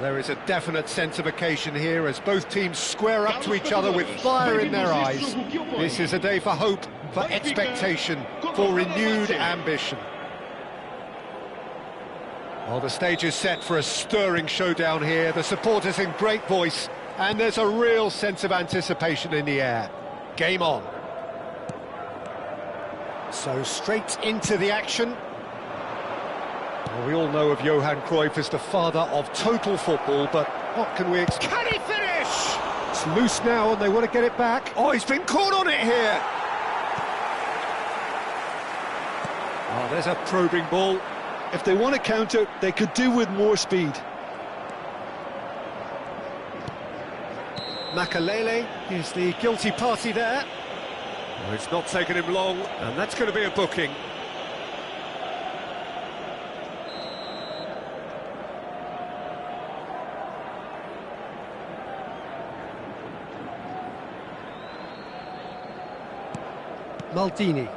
There is a definite sense of occasion here as both teams square up to each other with fire in their eyes. This is a day for hope, for expectation, for renewed ambition. Well, the stage is set for a stirring showdown here. The supporters in great voice, and there's a real sense of anticipation in the air. Game on. So straight into the action. Well, we all know of Johan Cruyff as the father of total football, but what can we expect? Can he finish? It's loose now and they want to get it back. Oh, he's been caught on it here. Oh, there's a probing ball. If they want to counter, they could do with more speed. Makalele is the guilty party there. Well, it's not taken him long, and that's going to be a booking. Maldini.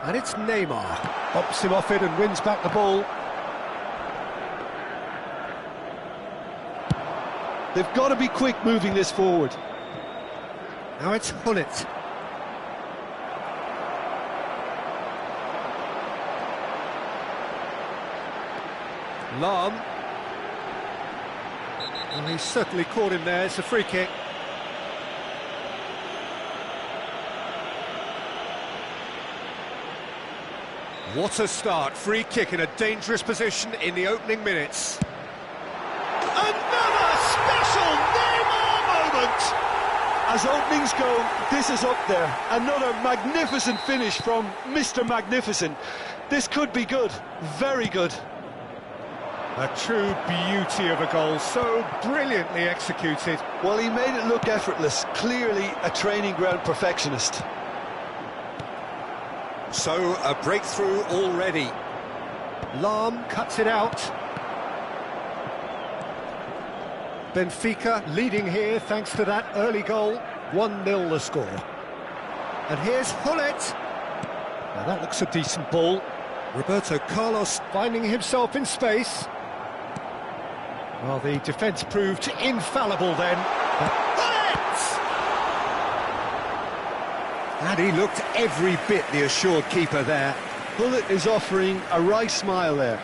And it's Neymar. Pops him off it and wins back the ball. They've got to be quick moving this forward. Now it's Hullet. Lahm. Well, he's certainly caught him there. It's a free kick. What a start. Free kick in a dangerous position in the opening minutes. Another special Neymar moment! As openings go, this is up there. Another magnificent finish from Mr. Magnificent. This could be good. Very good. A true beauty of a goal, so brilliantly executed. Well, he made it look effortless. Clearly a training ground perfectionist. So, a breakthrough already. Lahm cuts it out. Benfica leading here thanks to that early goal. 1-0 the score. And here's Hullet. Now that looks a decent ball. Roberto Carlos finding himself in space. Well, the defence proved infallible then. Hullet! And he looked every bit the assured keeper there. Hullet is offering a right smile there.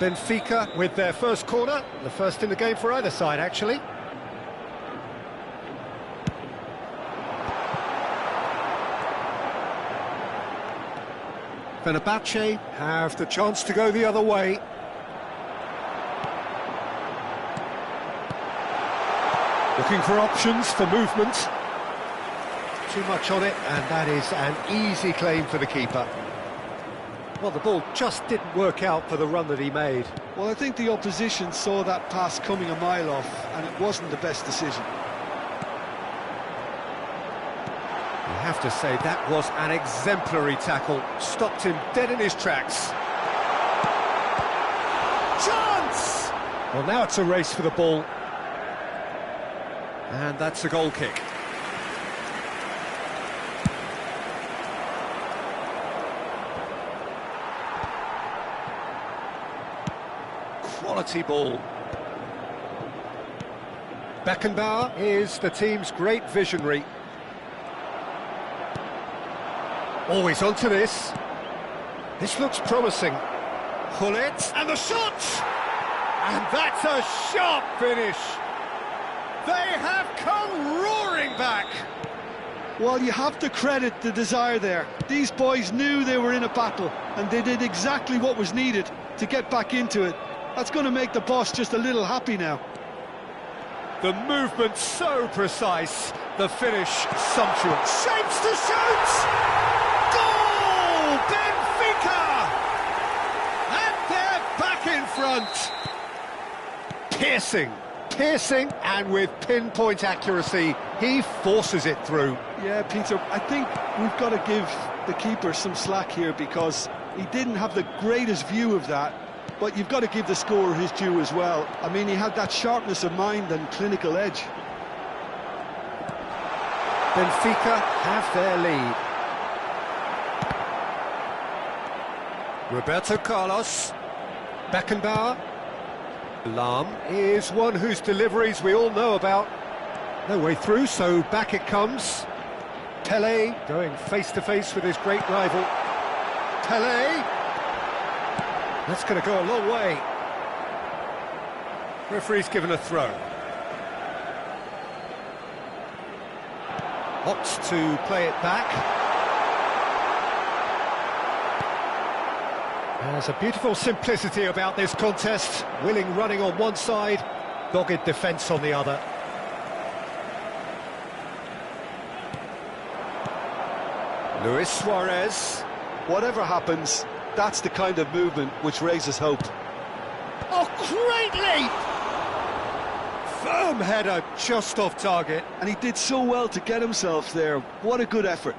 Benfica with their first corner, the first in the game for either side, actually. Fenerbahce have the chance to go the other way. Looking for options for movement. Too much on it, and that is an easy claim for the keeper. Well, the ball just didn't work out for the run that he made. Well, I think the opposition saw that pass coming a mile off, and it wasn't the best decision. You have to say that was an exemplary tackle. Stopped him dead in his tracks. Chance! Well, now it's a race for the ball. And that's a goal kick. Quality ball. Beckenbauer is the team's great visionary. Always onto this. This looks promising. Hullet, and the shot! And that's a sharp finish. They have come roaring back. Well, you have to credit the desire there. These boys knew they were in a battle, and they did exactly what was needed to get back into it. That's going to make the boss just a little happy now. The movement so precise, the finish sumptuous. Shapes to shoot! Goal! Benfica! And they're back in front. Piercing, and with pinpoint accuracy, he forces it through. Yeah, Peter, I think we've got to give the keeper some slack here because he didn't have the greatest view of that. But you've got to give the scorer his due as well. I mean, he had that sharpness of mind and clinical edge. Benfica have their lead. Roberto Carlos. Beckenbauer. Lahm is one whose deliveries we all know about. No way through, so back it comes. Pele going face-to-face with his great rival. Pele. That's going to go a long way. Referee's given a throw. Opts to play it back. There's a beautiful simplicity about this contest. Willing running on one side, dogged defence on the other. Luis Suarez. Whatever happens, that's the kind of movement which raises hope. Oh, great leap! Firm header, just off target. And he did so well to get himself there. What a good effort.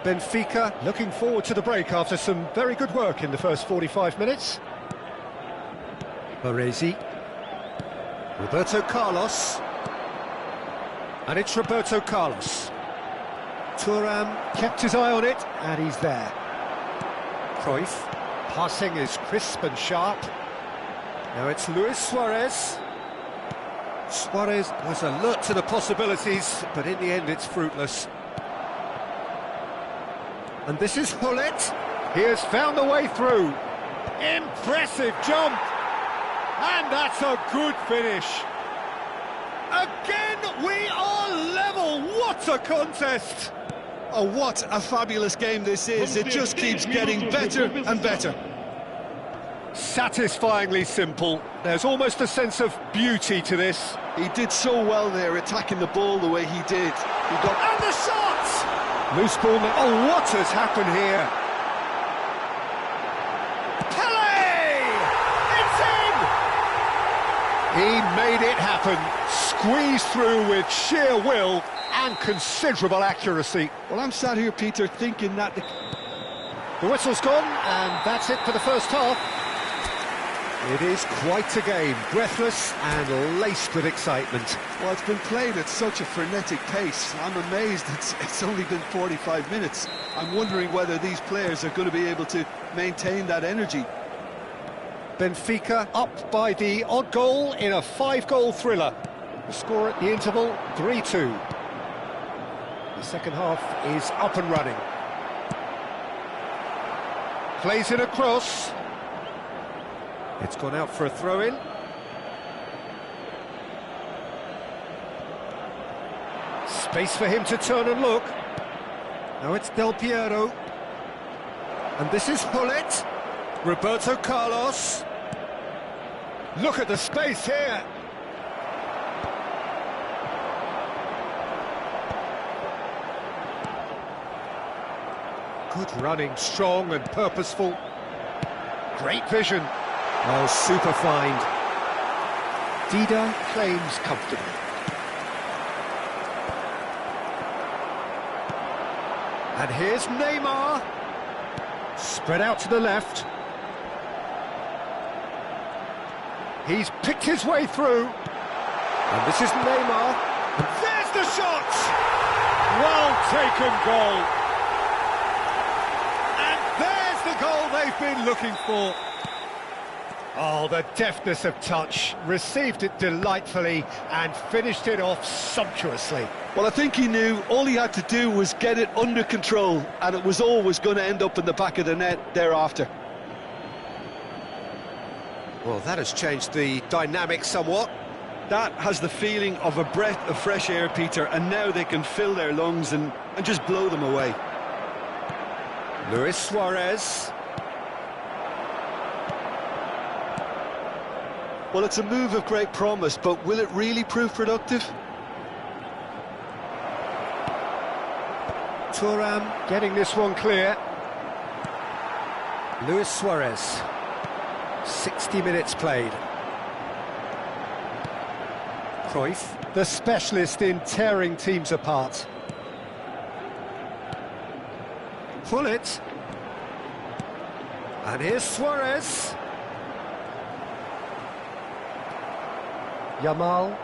Benfica looking forward to the break after some very good work in the first 45 minutes. Baresi. Roberto Carlos. And it's Roberto Carlos. Thuram kept his eye on it, and he's there. Cruyff. Passing is crisp and sharp. Now it's Luis Suarez. Suarez was alert to the possibilities, but in the end it's fruitless. And this is Hullet. He has found the way through. Impressive jump. And that's a good finish. Again, we are level. What a contest. Oh, what a fabulous game this is. It just keeps getting better and better. Satisfyingly simple. There's almost a sense of beauty to this. He did so well there, attacking the ball the way he did. And the shot! Loose ball. Oh, what has happened here? Pele! It's in! He made it happen. Squeezed through with sheer will and considerable accuracy. Well, I'm sat here, Peter, thinking that the whistle's gone, and that's it for the first half. It is quite a game, breathless and laced with excitement. Well, it's been played at such a frenetic pace. I'm amazed it's only been 45 minutes. I'm wondering whether these players are going to be able to maintain that energy. Benfica up by the odd goal in a 5-goal thriller. The score at the interval, 3-2. The second half is up and running. Plays it across. It's gone out for a throw-in. Space for him to turn and look. Now it's Del Piero. And this is Hullet. Roberto Carlos. Look at the space here. Good running, strong and purposeful. Great vision. Oh, super find. Dida claims comfortably. And here's Neymar. Spread out to the left. He's picked his way through. And this is Neymar. And there's the shot! Well taken goal. And there's the goal they've been looking for. Oh, the deftness of touch. Received it delightfully and finished it off sumptuously. Well, I think he knew all he had to do was get it under control, and it was always going to end up in the back of the net thereafter. Well, that has changed the dynamic somewhat. That has the feeling of a breath of fresh air, Peter, and now they can fill their lungs and just blow them away. Luis Suarez. Well, it's a move of great promise, but will it really prove productive? Thuram getting this one clear. Luis Suarez. 60 minutes played. Cruyff, the specialist in tearing teams apart. Hullet. And here's Suarez. Yamal.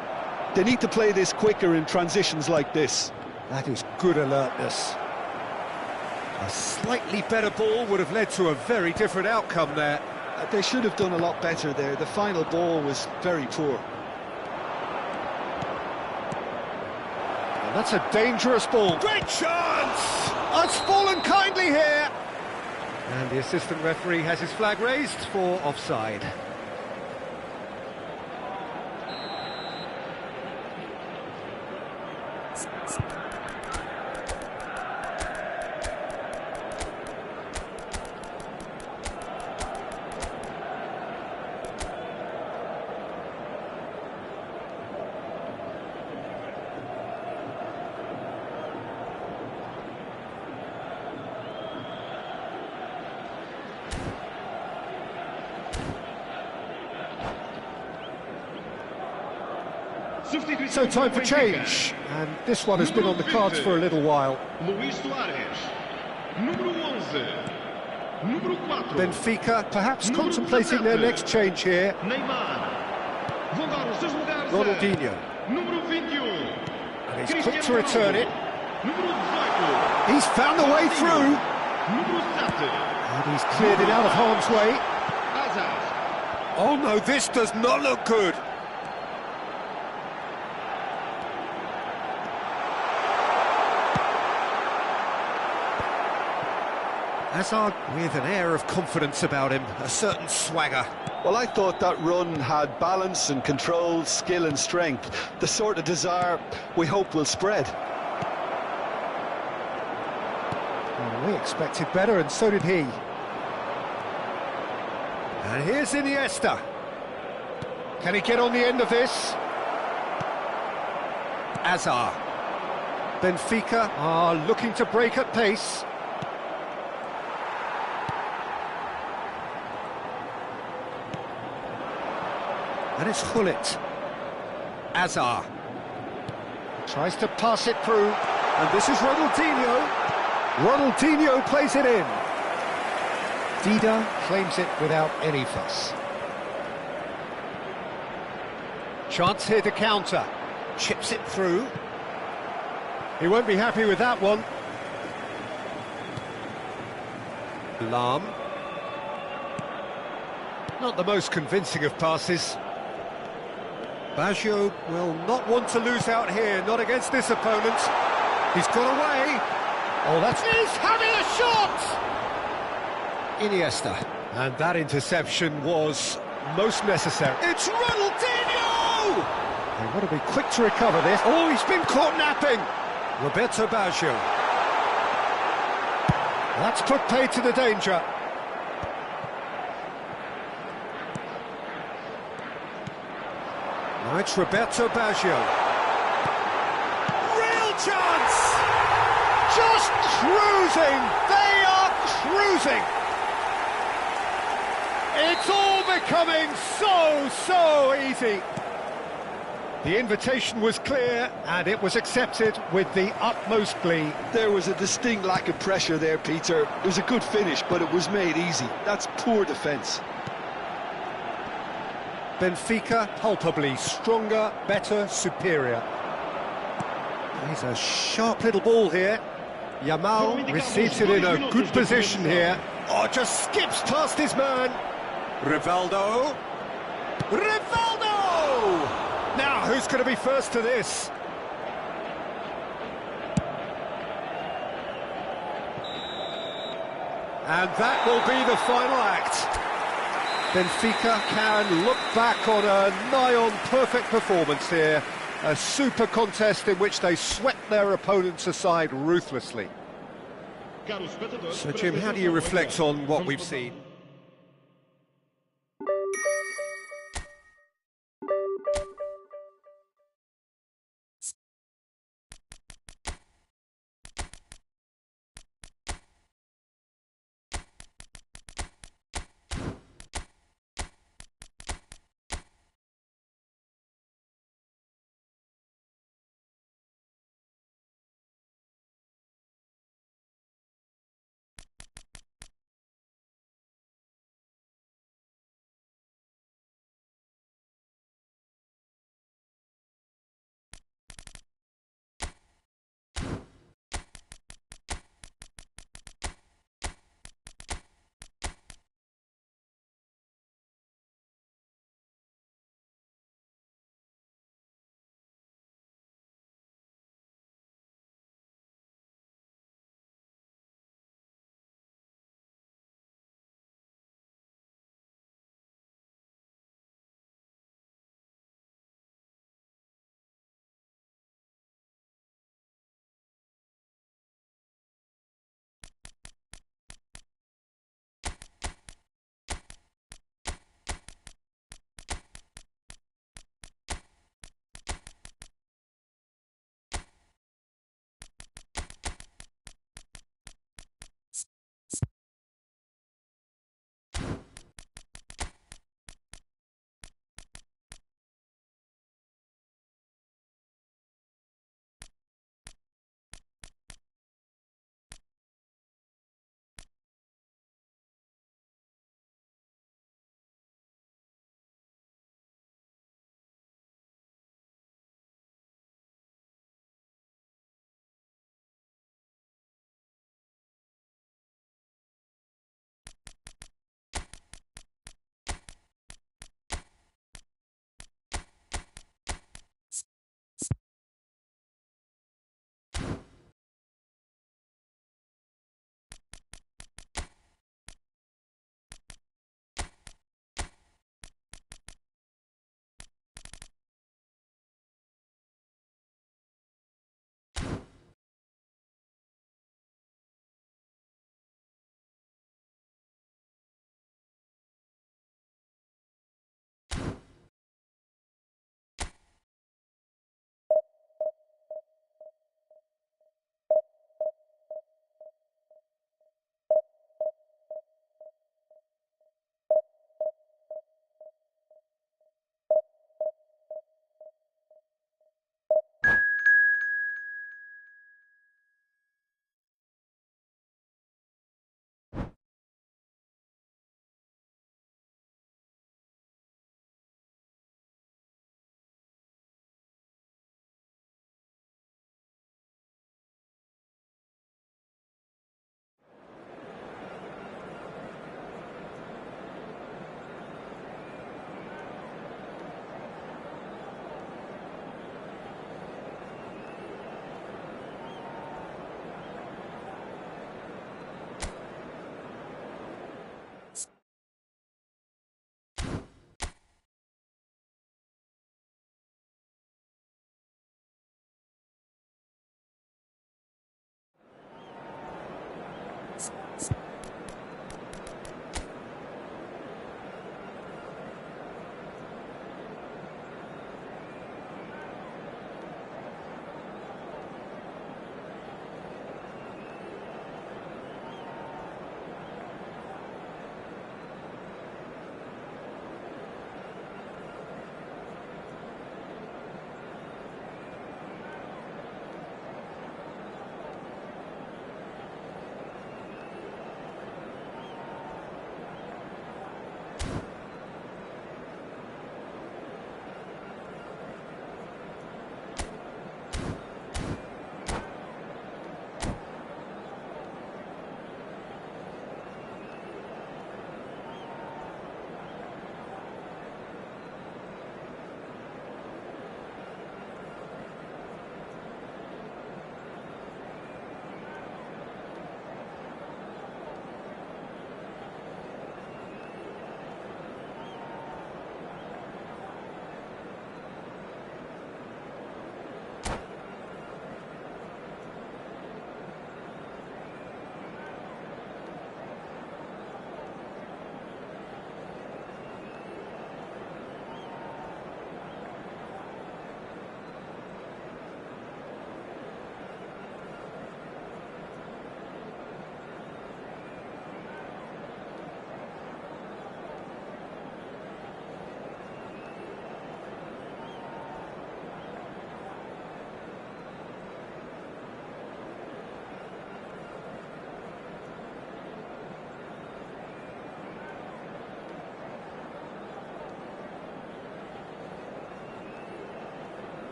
They need to play this quicker in transitions like this. That is good alertness. A slightly better ball would have led to a very different outcome there. They should have done a lot better there. The final ball was very poor. And that's a dangerous ball. Great chance! It's fallen kindly here. And the assistant referee has his flag raised for offside. So time for change, and this one has been on the cards for a little while. Benfica perhaps contemplating their next change here. Ronaldinho. And he's quick to return it. He's found a way through. And he's cleared it out of harm's way. Oh no, this does not look good. Hazard with an air of confidence about him, a certain swagger. Well, I thought that run had balance and control, skill and strength, the sort of desire we hope will spread. Well, we expected better, and so did he. And here's Iniesta. Can he get on the end of this? Hazard. Benfica are looking to break at pace. And it's Hullet. Hazard. Tries to pass it through. And this is Ronaldinho. Ronaldinho plays it in. Dida claims it without any fuss. Chance here to counter. Chips it through. He won't be happy with that one. Lahm. Not the most convincing of passes. Baggio will not want to lose out here, not against this opponent. He's got away. Oh, he's having a shot! Iniesta. And that interception was most necessary. It's Ronaldinho! They want to be quick to recover this. Oh, he's been caught napping. Roberto Baggio. That's put paid to the danger. Now it's Roberto Baggio. Real chance! Just cruising! They are cruising! It's all becoming so easy. The invitation was clear, and it was accepted with the utmost glee. There was a distinct lack of pressure there, Peter. It was a good finish, but it was made easy. That's poor defence. Benfica palpably stronger, better, superior. He's a sharp little ball here. Yamal receives it in a good position here. Oh, just skips past his man. Rivaldo. Rivaldo! Now, who's going to be first to this? And that will be the final act. Benfica can look back on a nigh-on perfect performance here. A super contest in which they swept their opponents aside ruthlessly. So, Jim, how do you reflect on what we've seen?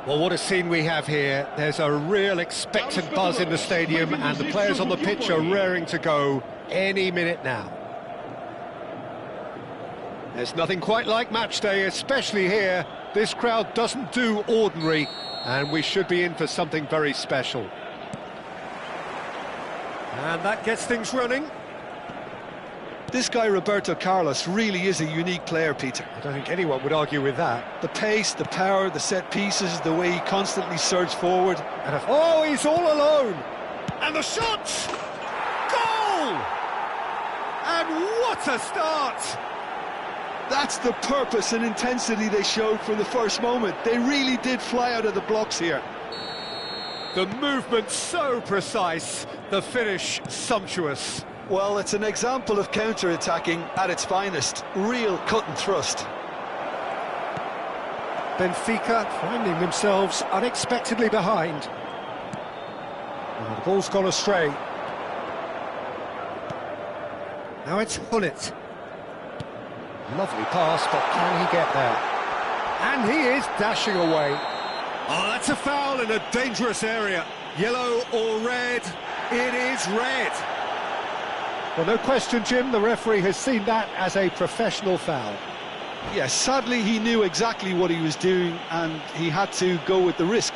Well, what a scene we have here. There's a real expectant buzz in the stadium, and the players on the pitch are raring to go any minute now. There's nothing quite like match day, especially here. This crowd doesn't do ordinary, and we should be in for something very special. And that gets things running. This guy, Roberto Carlos, really is a unique player, Peter. I don't think anyone would argue with that. The pace, the power, the set pieces, the way he constantly surged forward. Oh, he's all alone! And the shot! Goal! And what a start! That's the purpose and intensity they showed from the first moment. They really did fly out of the blocks here. The movement so precise, the finish sumptuous. Well, it's an example of counter-attacking at its finest. Real cut and thrust. Benfica finding themselves unexpectedly behind. Oh, the ball's gone astray. Now it's Hullet. Lovely pass, but can he get there? And he is dashing away. Oh, that's a foul in a dangerous area. Yellow or red? It is red. Well, no question, Jim, the referee has seen that as a professional foul. Yes, sadly he knew exactly what he was doing and he had to go with the risk.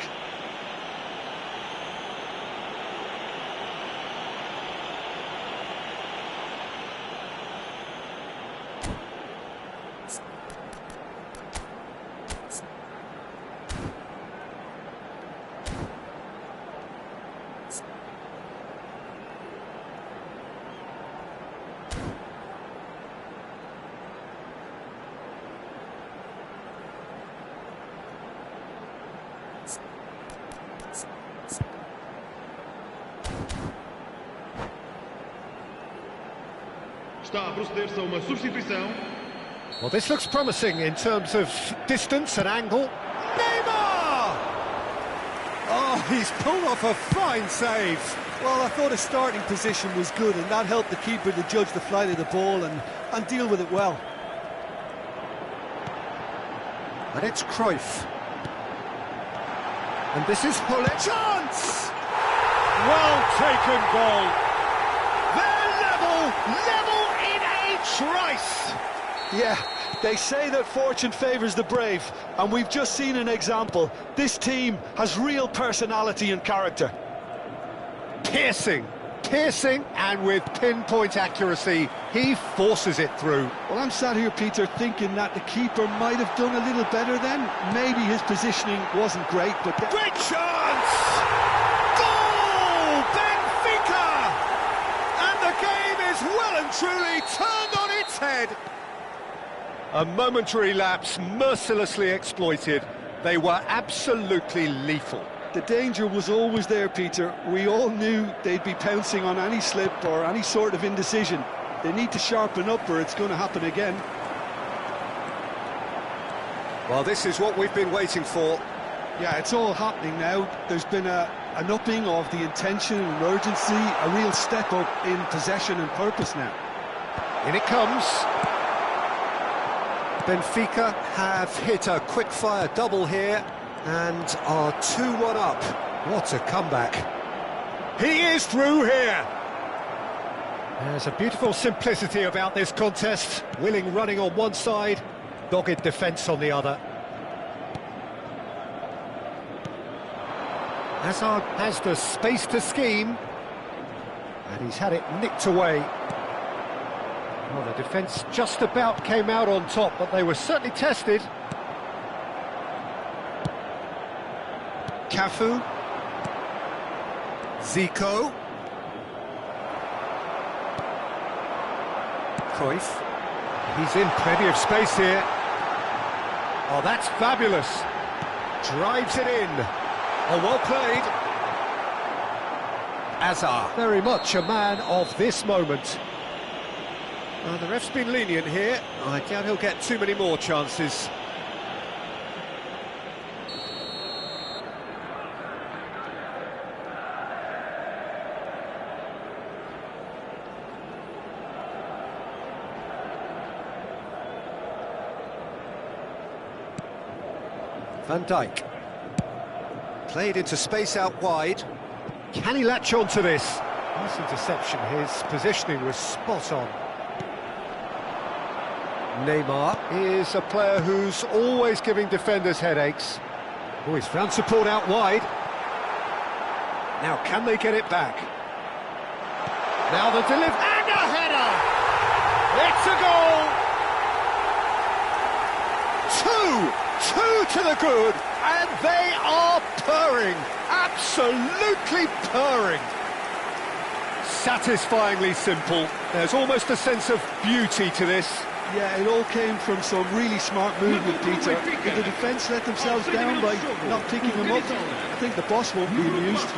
Está a proceder-se a uma substituição. Well, this looks promising in terms of distance and angle. Neymar! Oh, he's pulled off a fine save. Well, I thought his starting position was good and that helped the keeper to judge the flight of the ball and deal with it well. And it's Cruyff. And this is Hullet. Chance! Well taken goal. They're level in a trice. Yeah, they say that fortune favours the brave, and we've just seen an example. This team has real personality and character. Piercing, and with pinpoint accuracy, he forces it through. Well, I'm sat here, Peter, thinking that the keeper might have done a little better then. Maybe his positioning wasn't great, but... Great chance! Goal! Benfica! And the game is well and truly turned on its head. A momentary lapse mercilessly exploited. They were absolutely lethal. The danger was always there, Peter. We all knew they'd be pouncing on any slip or any sort of indecision. They need to sharpen up or it's going to happen again. Well, this is what we've been waiting for. Yeah, it's all happening now. There's been an upping of the intention and urgency, a real step up in possession and purpose now. In it comes. Benfica have hit a quick-fire double here and are 2-1 up. What a comeback. He is through here. There's a beautiful simplicity about this contest. Willing running on one side, dogged defence on the other. Hazard has the space to scheme, and he's had it nicked away. Well, the defence just about came out on top, but they were certainly tested. Cafu. Zico. Cruyff. He's in plenty of space here. Oh, that's fabulous. Drives it in. Oh, well played. Hazard. Very much a man of this moment. The ref's been lenient here. I doubt he'll get too many more chances. Van Dijk. Played into space out wide. Can he latch on to this? Nice interception. His positioning was spot on. Neymar is a player who's always giving defenders headaches. Oh, he's found support out wide. Now, can they get it back? Now the delivery, and a header! It's a goal! Two to the good, and they are purring, absolutely purring. Satisfyingly simple. There's almost a sense of beauty to this. Yeah, it all came from some really smart movement, Peter. If the defence let themselves down by not picking them up, I think the boss won't be amused.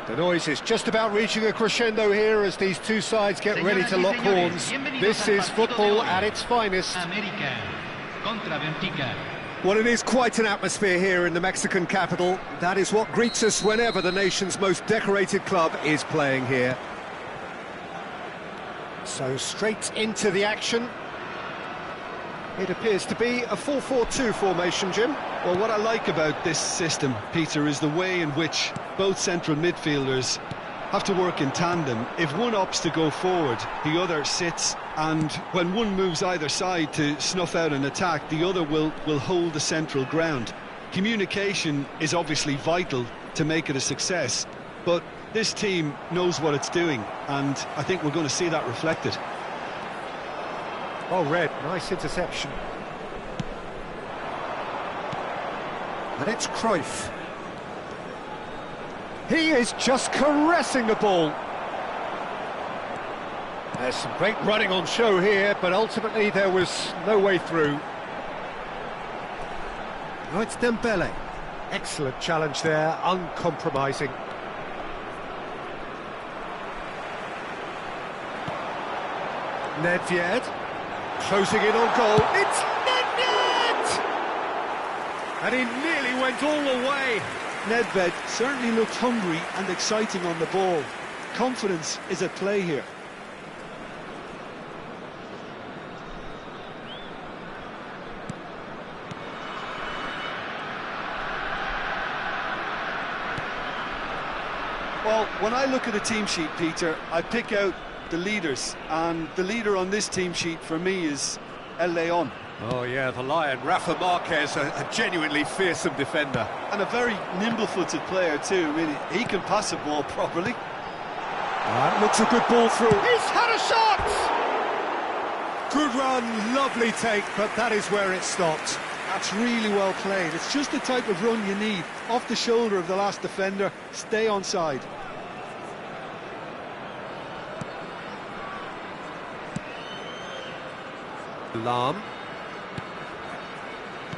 The noise is just about reaching a crescendo here as these two sides get ready to lock horns. This is football at its finest. Well, it is quite an atmosphere here in the Mexican capital. That is what greets us whenever the nation's most decorated club is playing here. So straight into the action. It appears to be a 4-4-2 formation, Jim. Well, what I like about this system, Peter, is the way in which both central midfielders have to work in tandem. If one opts to go forward, the other sits, and when one moves either side to snuff out an attack, the other will hold the central ground. Communication is obviously vital to make it a success, but this team knows what it's doing, and I think we're going to see that reflected. Oh, Red, nice interception. And it's Cruyff. He is just caressing the ball. There's some great running on show here, but ultimately there was no way through. Now it's Dembele. Excellent challenge there, uncompromising. Nedved, closing in on goal. It's Nedved! And he nearly went all the way. Nedved certainly looked hungry and exciting on the ball. Confidence is at play here. Well, when I look at a team sheet, Peter, I pick out the leaders, and the leader on this team sheet for me is El Leon. Oh yeah, the Lion, Rafa Marquez, a genuinely fearsome defender. And a very nimble-footed player too. I mean, he can pass a ball properly. That looks a good ball through. He's had a shot! Good run, lovely take, but that is where it stopped. That's really well played. It's just the type of run you need. Off the shoulder of the last defender, stay onside. Lahm.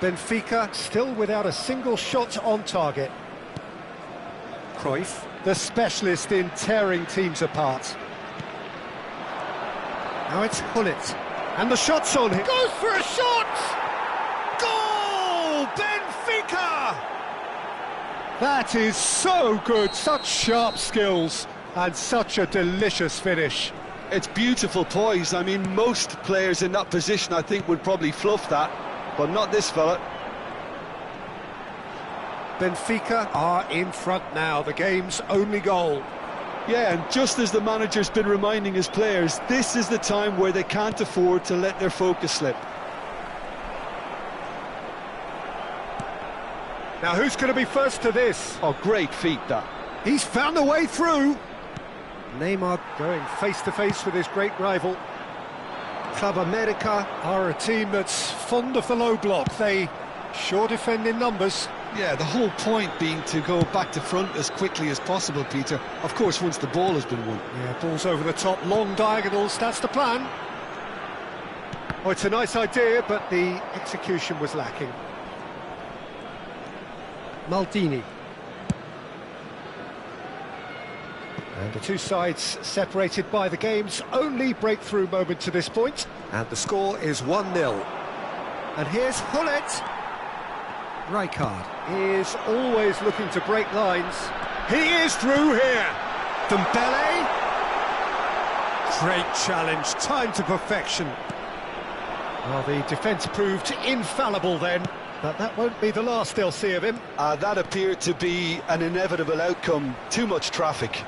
Benfica still without a single shot on target. Cruyff, the specialist in tearing teams apart. Now it's Hullet, and the shot's on him. Goes for a shot! Goal! Benfica! That is so good, such sharp skills, and such a delicious finish. It's beautiful poise. I mean, most players in that position, I think, would probably fluff that, but not this fella. Benfica are in front now, the game's only goal. Yeah, and just as the manager's been reminding his players, this is the time where they can't afford to let their focus slip. Now who's going to be first to this? Oh, great feat, that. He's found a way through. Neymar going face-to-face with his great rival. Club America are a team that's fond of the low block. They sure defend in numbers. Yeah, the whole point being to go back to front as quickly as possible, Peter. Of course, once the ball has been won. Yeah, balls over the top, long diagonals, that's the plan. Oh, it's a nice idea, but the execution was lacking. Maldini. And the two sides separated by the game's only breakthrough moment to this point. And the score is 1-0. And here's Hullet. Rijkaard is always looking to break lines. He is through here. Dembele. Great challenge, time to perfection. Well, the defence proved infallible then, but that won't be the last they'll see of him. That appeared to be an inevitable outcome. Too much traffic.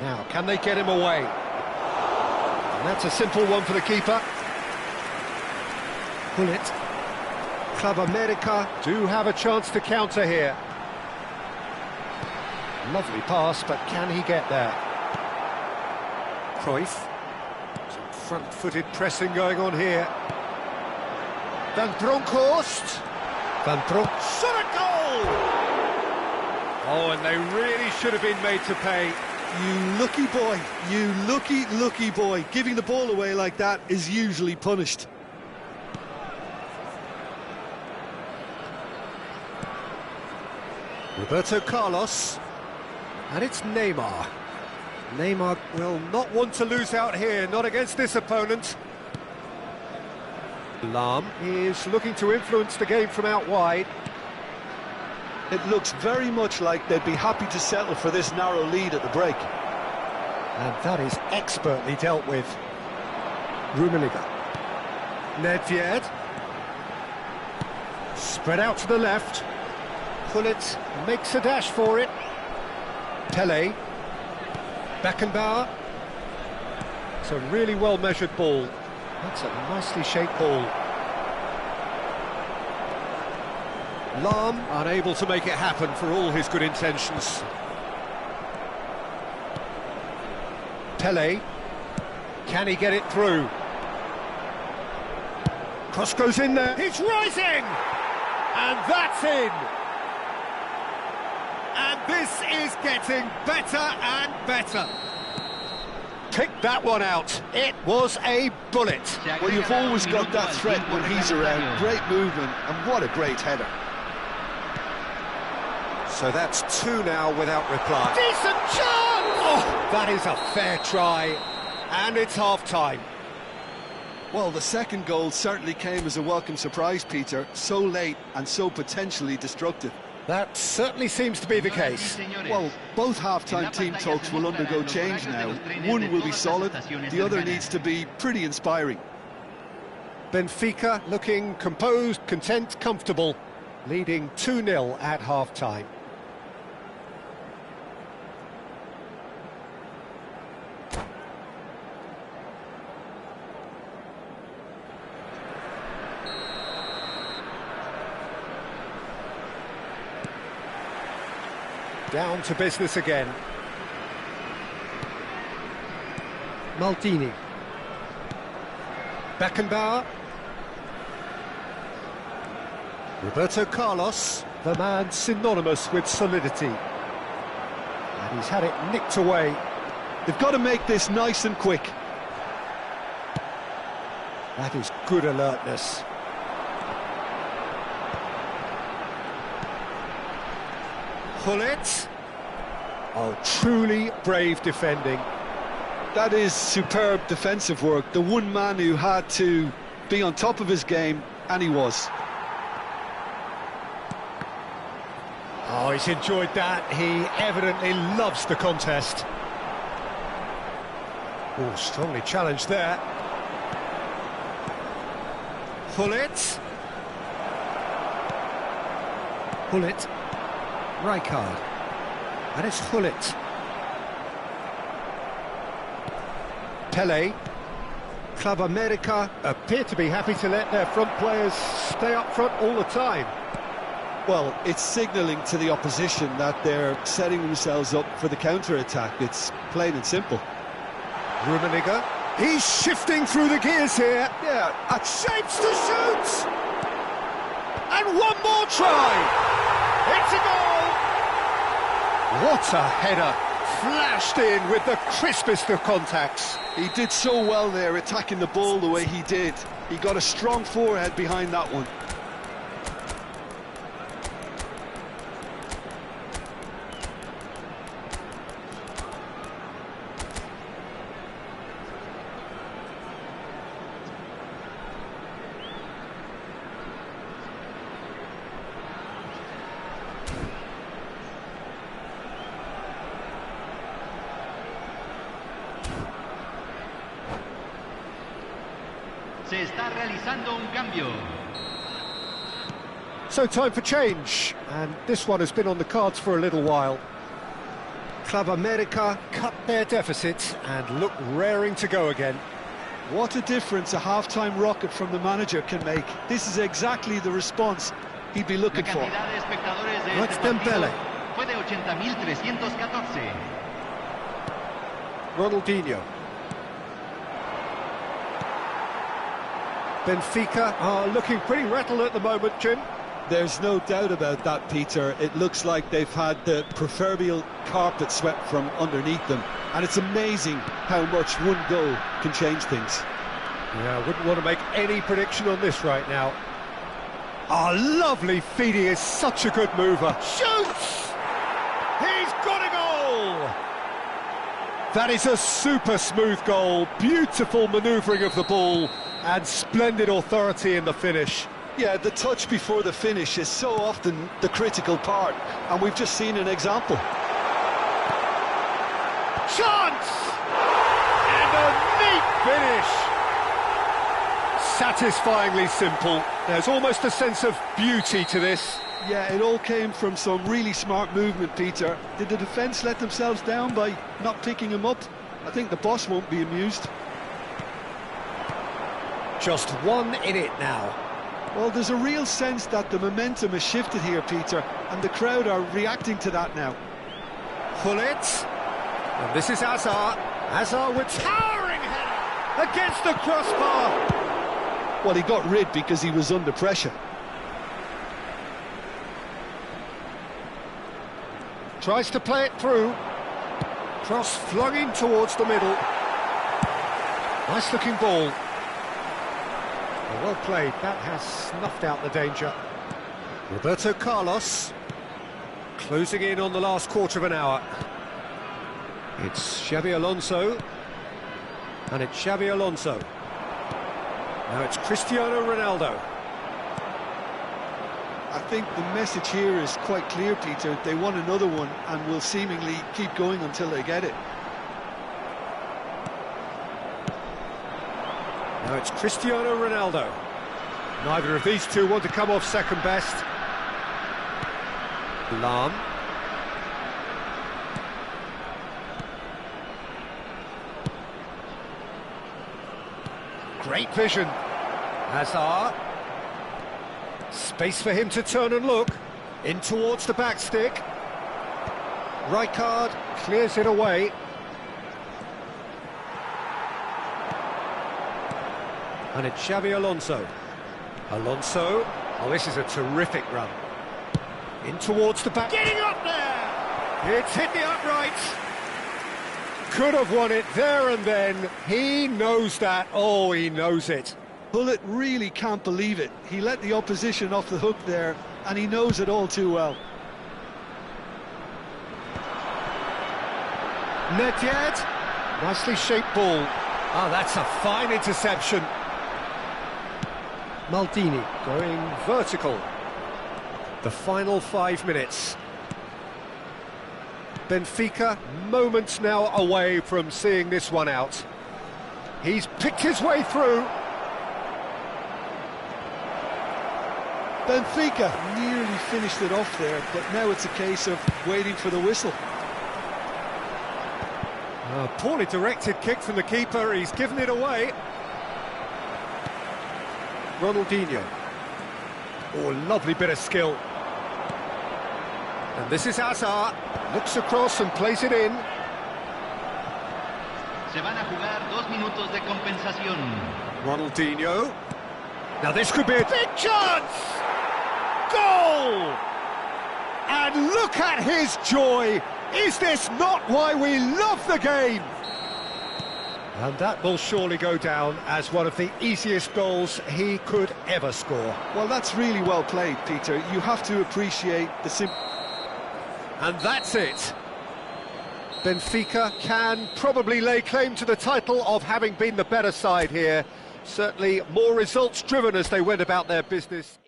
Now, can they get him away? And that's a simple one for the keeper. Hullet. Club America do have a chance to counter here. Lovely pass, but can he get there? Cruyff. Some front-footed pressing going on here. Van Bronckhorst. Van Bronckhorst. Shot a goal! Oh, and they really should have been made to pay. You lucky boy, you lucky boy. Giving the ball away like that is usually punished. Roberto Carlos, and it's Neymar. Neymar will not want to lose out here, not against this opponent. Lahm is looking to influence the game from out wide. It looks very much like they'd be happy to settle for this narrow lead at the break. And that is expertly dealt with. Rummenigge. Nedved. Spread out to the left. Hullet makes a dash for it. Pele. Beckenbauer. It's a really well-measured ball. That's a nicely shaped ball. Lahm unable to make it happen for all his good intentions. Pele. Can he get it through? Cross goes in there. He's rising! And that's in! And this is getting better and better. Pick that one out. It was a bullet. Well, you've always got that threat when he's around. Great movement, and what a great header. So that's two now without reply. Decent chance! Oh, that is a fair try, and it's half-time. Well, the second goal certainly came as a welcome surprise, Peter. So late and so potentially destructive. That certainly seems to be the case. Well, both half-time team talks will undergo change now. One will be solid, the other needs to be pretty inspiring. Benfica looking composed, content, comfortable, leading 2-0 at half-time. Down to business again. Maldini. Beckenbauer. Roberto Carlos, the man synonymous with solidity. And he's had it nicked away. They've got to make this nice and quick. That is good alertness. Hullet. Oh, truly brave defending. That is superb defensive work. The one man who had to be on top of his game, and he was. Oh, he's enjoyed that. He evidently loves the contest. Oh, strongly challenged there. Hullet. Hullet. Rijkaard. And it's Hullet. Pele. Club America appear to be happy to let their front players stay up front all the time. Well, it's signalling to the opposition that they're setting themselves up for the counter-attack. It's plain and simple. Rummenigge. He's shifting through the gears here. Yeah, Shapes to shoot! And one more try! It's a goal! What a header! Flashed in with the crispest of contacts. he did so well there, attacking the ball the way he did. He got a strong forehead behind that one. Se está realizando un cambio. So time for change, and this one has been on the cards for a little while. Club America cut their deficit and look raring to go again. What a difference a half-time rocket from the manager can make. This is exactly the response he'd be looking for. That's Dembele. Fue de 80.314. Ronaldinho. Benfica are looking pretty rattled at the moment, Jim. There's no doubt about that, Peter. It looks like they've had the proverbial carpet swept from underneath them. And it's amazing how much one goal can change things. Yeah, I wouldn't want to make any prediction on this right now. Oh, lovely feed. He is such a good mover. Shoots! He's got a goal! That is a super smooth goal. Beautiful manoeuvring of the ball and splendid authority in the finish. Yeah, the touch before the finish is so often the critical part, and we've just seen an example. Chance! And a neat finish! Satisfyingly simple. There's almost a sense of beauty to this. Yeah, it all came from some really smart movement, Peter. Did the defence let themselves down by not picking him up? I think the boss won't be amused. Just 1 in it now. Well, there's a real sense that the momentum has shifted here, Peter, and the crowd are reacting to that now. Hullet. And this is Hazard. Hazard with towering header against the crossbar. Well, he got rid because he was under pressure. Tries to play it through. Cross flung in towards the middle. Nice looking ball. Well played, that has snuffed out the danger. Roberto Carlos, closing in on the last quarter of an hour. It's Xabi Alonso. And it's Xabi Alonso. Now it's Cristiano Ronaldo. I think the message here is quite clear, Peter. They want another one and will seemingly keep going until they get it. Now it's Cristiano Ronaldo. Neither of these two want to come off second best. Lam. Great vision. Hazard. Space for him to turn and look. In towards the back stick. Rijkaard clears it away. And it's Xabi Alonso. Alonso. Oh, this is a terrific run. In towards the back. Getting up there! It's hit the uprights. Could have won it there and then. He knows that. Oh, he knows it. Pullet really can't believe it. He let the opposition off the hook there, and he knows it all too well. Nedved. Nicely shaped ball. Oh, that's a fine interception. Maldini going vertical. The final 5 minutes. Benfica moments now away from seeing this one out. He's picked his way through. Benfica nearly finished it off there, but now it's a case of waiting for the whistle. A poorly directed kick from the keeper, he's given it away. Ronaldinho. Oh, lovely bit of skill. And this is Hazard. Looks across and plays it in. Se van a jugar 2 minutos de compensación. Ronaldinho. Now this could be a big chance! Goal! And look at his joy! Is this not why we love the game? And that will surely go down as one of the easiest goals he could ever score. Well, that's really well played, Peter. You have to appreciate the And that's it. Benfica can probably lay claim to the title of having been the better side here. Certainly more results-driven as they went about their business.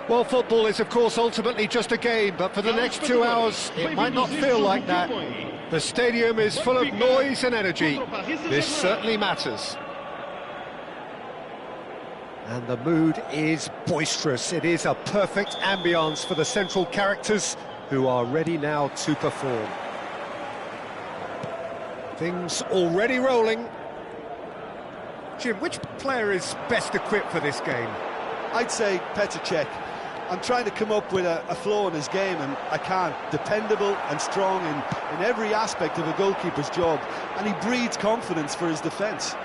Well, football is, of course, ultimately just a game, but for the next 2 hours, it might not feel like that. The stadium is full of noise and energy. This certainly matters. And the mood is boisterous. It is a perfect ambience for the central characters who are ready now to perform. Things already rolling. Jim, which player is best equipped for this game? I'd say Petr Cech. I'm trying to come up with a flaw in his game, and I can't. Dependable and strong in every aspect of a goalkeeper's job, and he breeds confidence for his defence.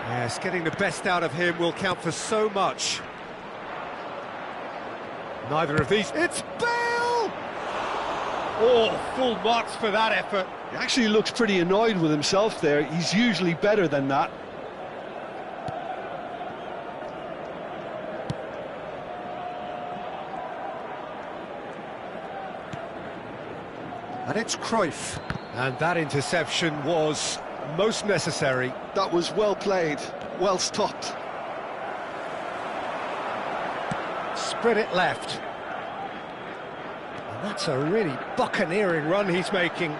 Yes, getting the best out of him will count for so much. Neither of these... It's Bale! Oh, full marks for that effort. He actually looks pretty annoyed with himself there. He's usually better than that. And it's Cruyff. And that interception was most necessary. That was well played, well stopped. Spread it left. And that's a really buccaneering run he's making.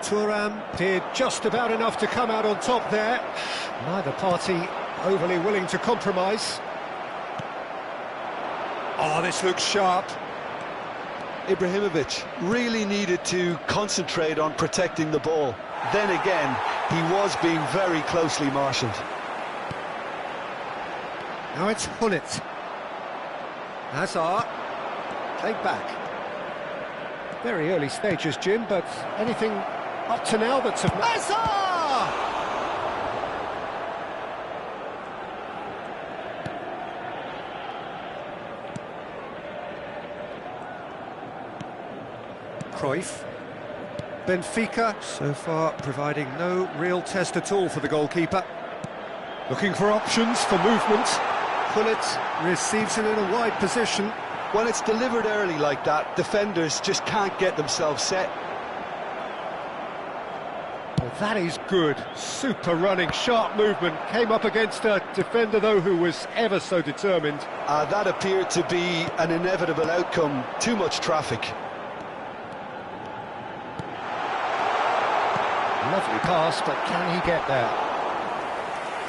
Thuram did just about enough to come out on top there. Neither party overly willing to compromise. Oh, this looks sharp. Ibrahimovic really needed to concentrate on protecting the ball. Then again, he was being very closely marshalled. Now it's Hullet. Hazard, played back. Very early stages, Jim, but anything up to now that's... Hazard! Cruyff. Benfica, so far providing no real test at all for the goalkeeper. Looking for options for movement. Hullet receives it in a wide position. When it's delivered early like that, defenders just can't get themselves set. Well, that is good. Super running, sharp movement. Came up against a defender, though, who was ever so determined. That appeared to be an inevitable outcome. Too much traffic. Lovely pass, but can he get there?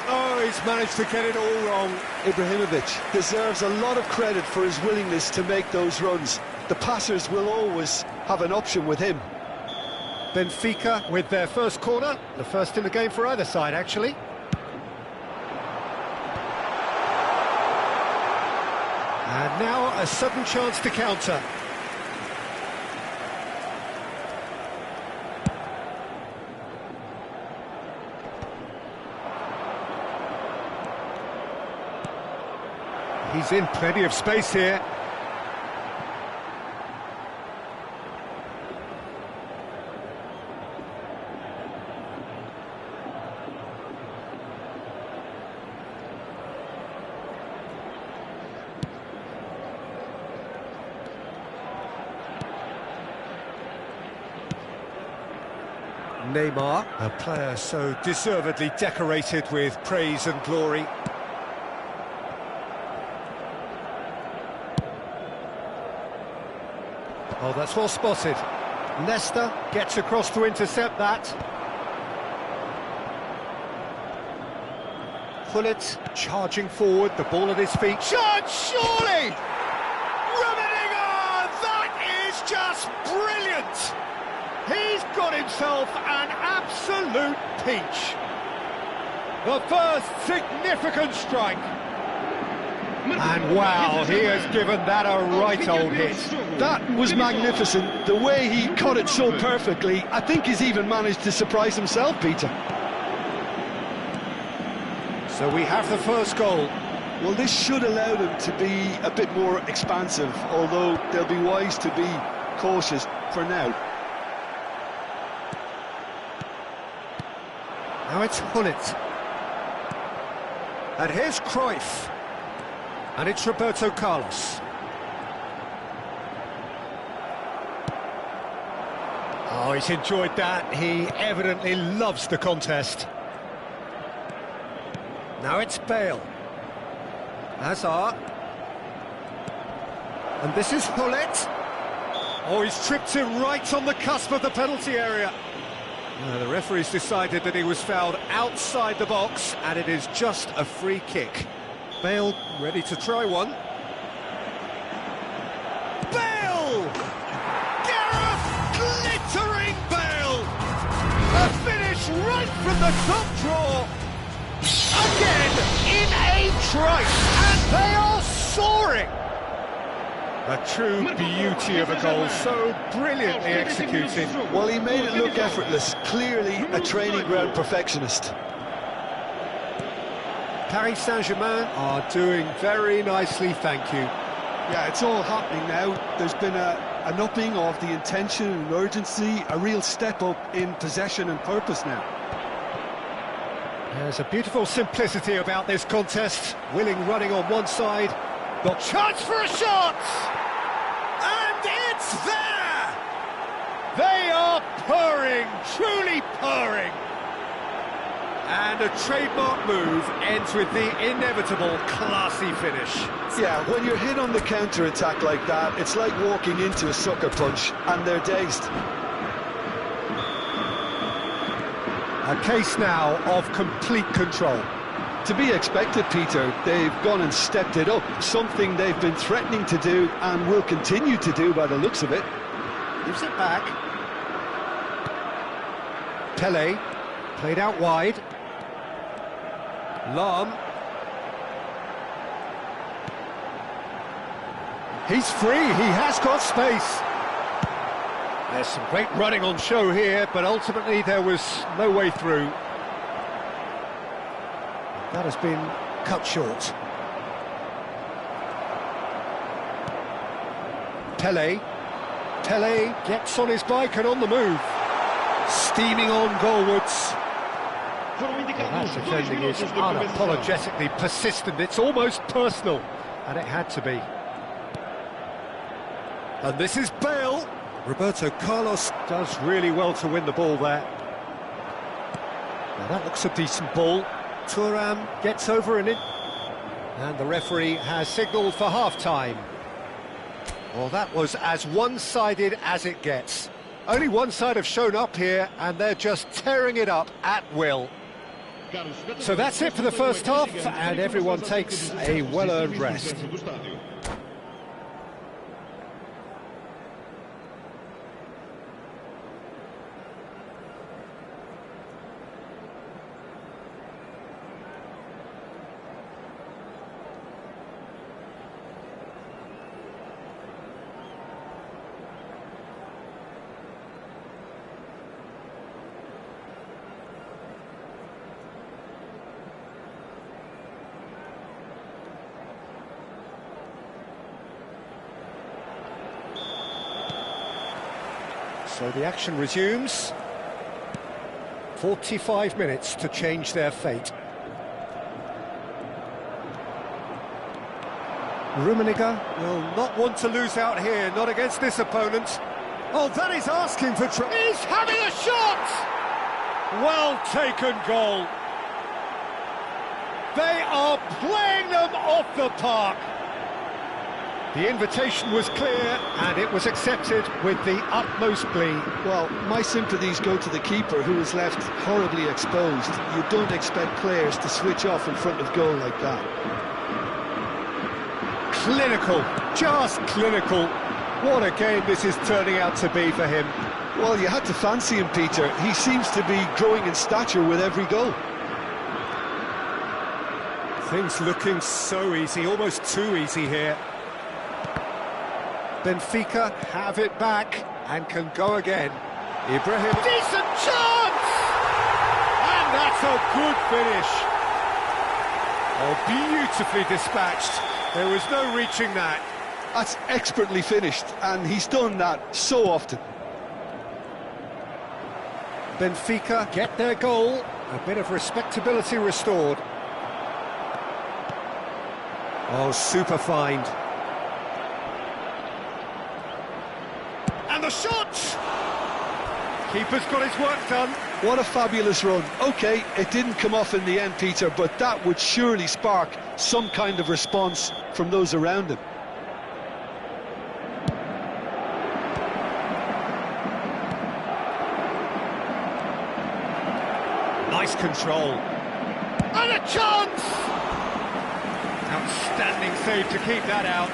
Oh, he's managed to get it all wrong. Ibrahimovic deserves a lot of credit for his willingness to make those runs. The passers will always have an option with him. Benfica with their first corner, the first in the game for either side, actually. And now a sudden chance to counter. He's in plenty of space here. Neymar, a player so deservedly decorated with praise and glory. Oh, that's well spotted. Leicester gets across to intercept that. Hullet charging forward, the ball at his feet. Shot, surely! Rummenigge! That is just brilliant! He's got himself an absolute peach. The first significant strike. And wow, he has given that a right old hit. That was magnificent. The way he cut it so perfectly, I think he's even managed to surprise himself, Peter. So we have the first goal. Well, this should allow them to be a bit more expansive, although they'll be wise to be cautious for now. Now it's Hullet. And here's Cruyff. And it's Roberto Carlos. Oh, he's enjoyed that. He evidently loves the contest. Now it's Bale. Hazard. And this is Hullet. Oh, he's tripped him right on the cusp of the penalty area. The referee's decided that he was fouled outside the box, and it is just a free kick. Bale ready to try one. Bale! Gareth glittering Bale! A finish right from the top draw! Again, in a trice, and they are soaring! A true beauty of a goal, so brilliantly executed. Well, he made it look effortless, clearly a training ground perfectionist. Paris Saint-Germain are doing very nicely, thank you. Yeah, it's all happening now. There's been an upping of the intention and urgency, a real step up in possession and purpose now. There's a beautiful simplicity about this contest. Willing running on one side, got chance for a shot! And it's there! They are purring, truly purring. And a trademark move ends with the inevitable classy finish. Yeah, when you're hit on the counter-attack like that, it's like walking into a sucker punch, and they're dazed. A case now of complete control. To be expected, Peter. They've gone and stepped it up, something they've been threatening to do and will continue to do by the looks of it. Gives it back. Pele, played out wide. Lam. He's free, he has got space. There's some great running on show here, but ultimately there was no way through. That has been cut short. Pele. Pele gets on his bike and on the move. Steaming on goalwards. Well, that defending is unapologetically persistent. It's almost personal, and it had to be. And this is Bale. Roberto Carlos does really well to win the ball there. Now that looks a decent ball. Thuram gets over and in. And the referee has signalled for half-time. Well, that was as one-sided as it gets. Only one side have shown up here, and they're just tearing it up at will. So that's it for the first half, and everyone takes a well-earned rest. So the action resumes. 45 minutes to change their fate. Rummenigge will not want to lose out here, not against this opponent. Oh, that is asking for trouble. He's having a shot! Well taken goal. They are playing them off the park. The invitation was clear, and it was accepted with the utmost glee. Well, my sympathies go to the keeper, who was left horribly exposed. You don't expect players to switch off in front of goal like that. Clinical, just clinical. What a game this is turning out to be for him. Well, you had to fancy him, Peter. He seems to be growing in stature with every goal. Things looking so easy, almost too easy here. Benfica have it back and can go again. Ibrahim, decent chance! And that's a good finish. Oh, beautifully dispatched. There was no reaching that. That's expertly finished, and he's done that so often. Benfica get their goal. A bit of respectability restored. Oh, super find. And the shot! Keeper's got his work done. What a fabulous run. OK, it didn't come off in the end, Peter, but that would surely spark some kind of response from those around him. Nice control. And a chance! Outstanding save to keep that out.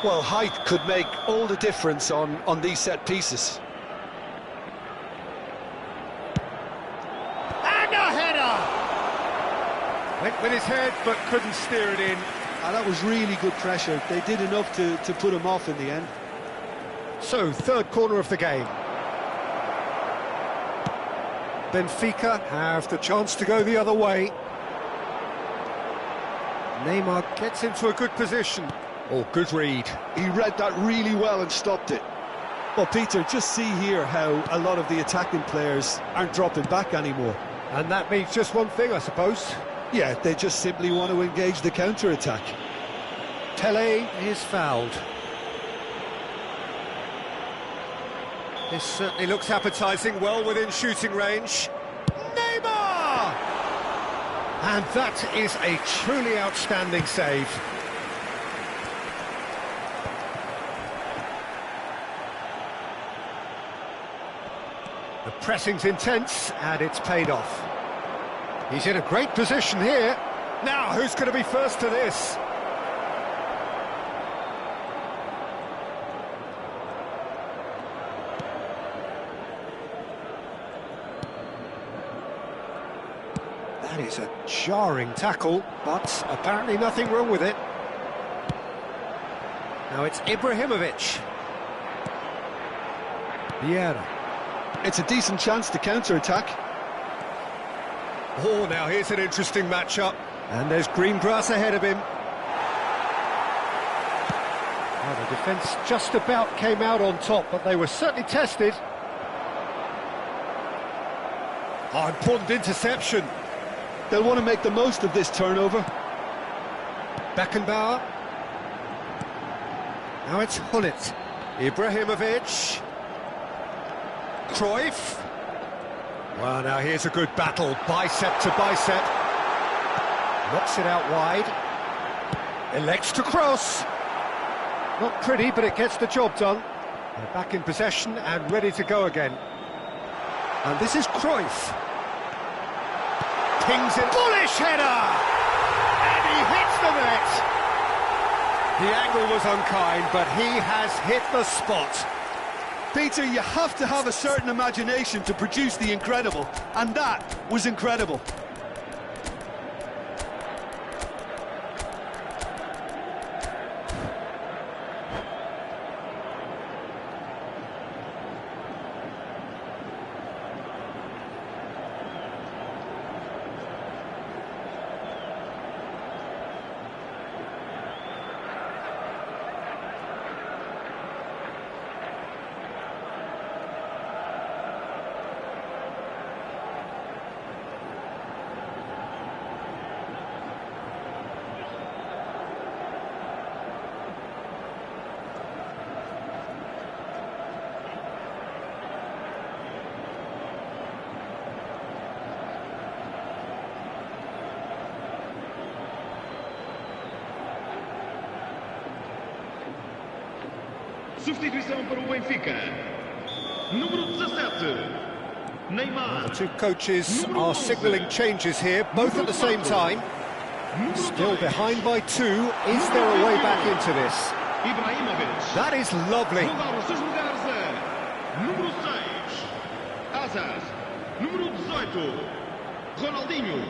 Well, height could make all the difference on these set pieces. And a header! Went with his head, but couldn't steer it in. That was really good pressure. They did enough to put him off in the end. So, third corner of the game. Benfica have the chance to go the other way. Neymar gets into a good position. Oh, good read. He read that really well and stopped it. Well, Peter, just see here how a lot of the attacking players aren't dropping back anymore. And that means just one thing, I suppose. Yeah, they just simply want to engage the counter-attack. Tele is fouled. This certainly looks appetising, well within shooting range. Neymar! And that is a truly outstanding save. The pressing's intense, and it's paid off. He's in a great position here. Now, who's going to be first to this? That is a jarring tackle, but apparently nothing wrong with it. Now it's Ibrahimovic. Vieira. It's a decent chance to counter-attack. Oh, now here's an interesting matchup. And there's green grass ahead of him. Well, the defence just about came out on top, but they were certainly tested. Oh, important interception. They'll want to make the most of this turnover. Beckenbauer. Now it's Hullet. Ibrahimovic. Cruyff. Well, now here's a good battle, bicep to bicep. Knocks it out wide. Elects to cross. Not pretty, but it gets the job done. They're back in possession and ready to go again. And this is Cruyff. Pings it. Bullish header! And he hits the net. The angle was unkind, but he has hit the spot. Peter, you have to have a certain imagination to produce the incredible, and that was incredible. Substituição para o Benfica. Número 17. Neymar. The two coaches are signalling changes here, both at the same time. Still behind by 2. Is there a way back into this? Ibrahimovic. That is lovely. Mudar os seus lugares a número 6. Asas. Número 18. Ronaldinho.